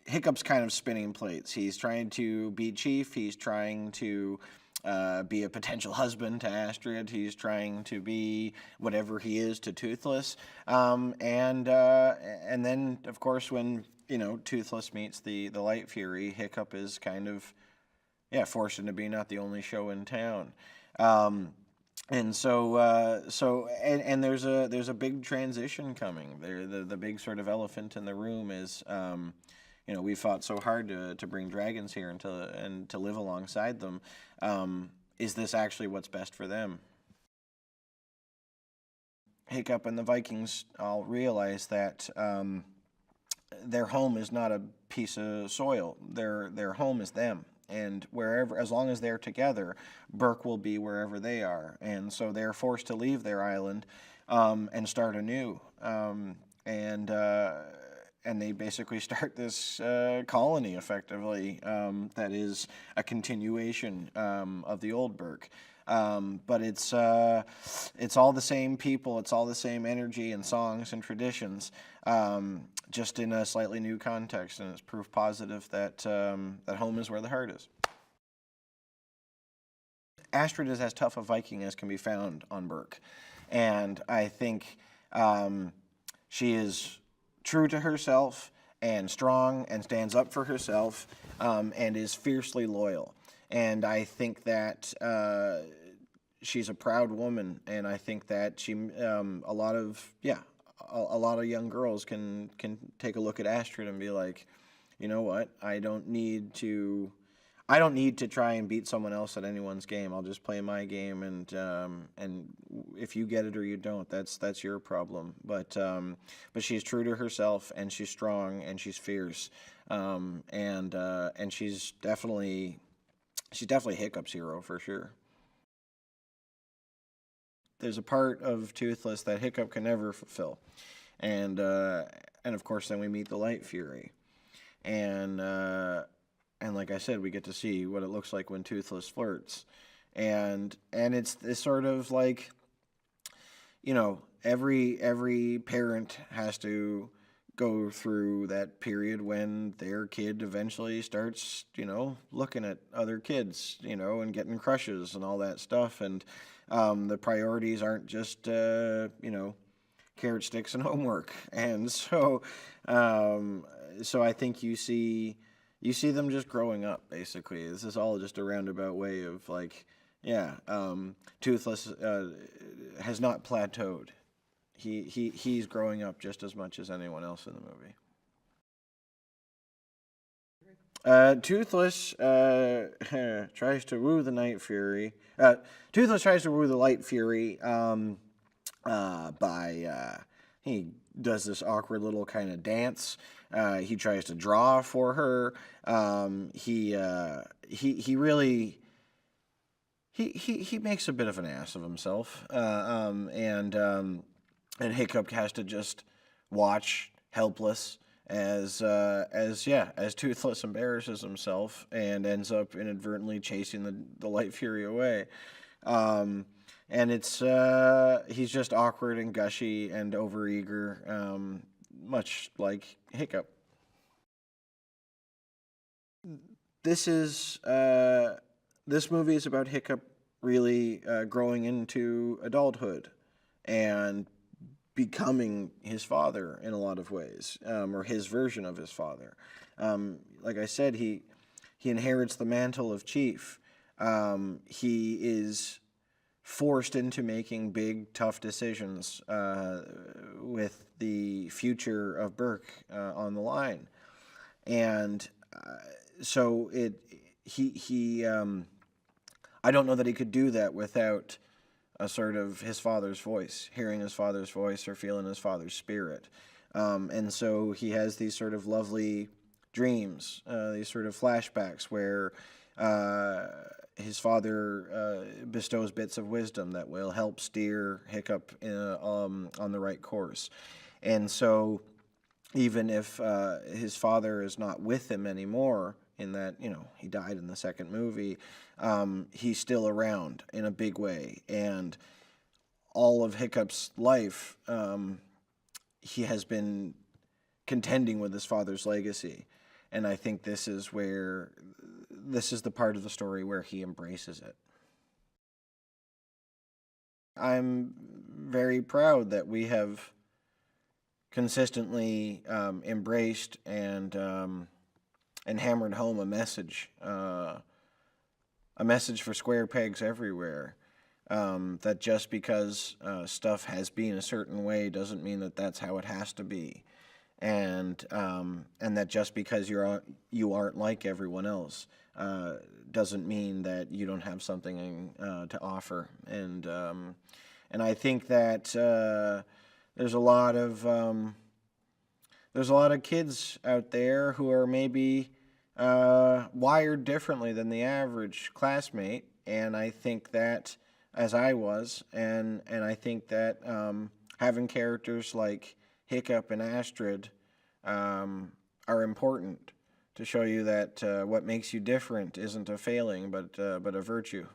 Hiccup's kind of spinning plates. He's trying to be chief. He's trying to be a potential husband to Astrid. He's trying to be whatever he is to Toothless. And then, of course, when Toothless meets the Light Fury, Hiccup is kind of forced into being not the only show in town. And so there's a big transition coming. The big sort of elephant in the room is, we fought so hard to bring dragons here and to live alongside them. Is this actually what's best for them? Hiccup and the Vikings all realize that their home is not a piece of soil. Their home is them. And wherever, as long as they're together, Berk will be wherever they are. And so they're forced to leave their island and start anew. And they basically start this colony, effectively, that is a continuation of the old Berk. But it's all the same people, it's all the same energy and songs and traditions, just in a slightly new context, and it's proof positive that that home is where the heart is. Astrid is as tough a Viking as can be found on Berk, and I think she is true to herself and strong and stands up for herself and is fiercely loyal. And I think that she's a proud woman, and I think that she a lot of young girls can take a look at Astrid and be like, you know what, I don't need to try and beat someone else at anyone's game. I'll just play my game, and if you get it or you don't, that's your problem. But she's true to herself, and she's strong, and she's fierce, and she's definitely Hiccup's hero for sure. There's a part of Toothless that Hiccup can never fulfill, and of course then we meet the Light Fury, and like I said, we get to see what it looks like when Toothless flirts, and it's this sort of like, every parent has to go through that period when their kid eventually starts, looking at other kids, and getting crushes and all that stuff, and the priorities aren't just, carrot sticks and homework, and so I think you see them just growing up. Basically, this is all just a roundabout way of like, Toothless has not plateaued. He's growing up just as much as anyone else in the movie. Toothless tries to woo the Night Fury. Toothless tries to woo the Light Fury by he does this awkward little kind of dance. He tries to draw for her. He really makes a bit of an ass of himself, and Hiccup has to just watch helpless as Toothless embarrasses himself and ends up inadvertently chasing the Light Fury away. And it's he's just awkward and gushy and overeager, much like Hiccup. This movie is about Hiccup really growing into adulthood and becoming his father in a lot of ways, or his version of his father. Like I said, he inherits the mantle of chief. He is forced into making big, tough decisions with the future of Berk on the line, and so I don't know that he could do that without a sort of his father's voice, hearing his father's voice or feeling his father's spirit. And so he has these sort of lovely dreams, these sort of flashbacks where his father bestows bits of wisdom that will help steer Hiccup on the right course. And so even if his father is not with him anymore, in that, he died in the second movie, he's still around in a big way. And all of Hiccup's life, he has been contending with his father's legacy. And I think this is the part of the story where he embraces it. I'm very proud that we have consistently embraced and hammered home a message for square pegs everywhere. That just because stuff has been a certain way doesn't mean that that's how it has to be, and that just because you aren't like everyone else doesn't mean that you don't have something to offer. And I think that there's a lot of kids out there who are maybe wired differently than the average classmate, and I think that, as I was, and I think that having characters like Hiccup and Astrid are important to show you that what makes you different isn't a failing, but a virtue.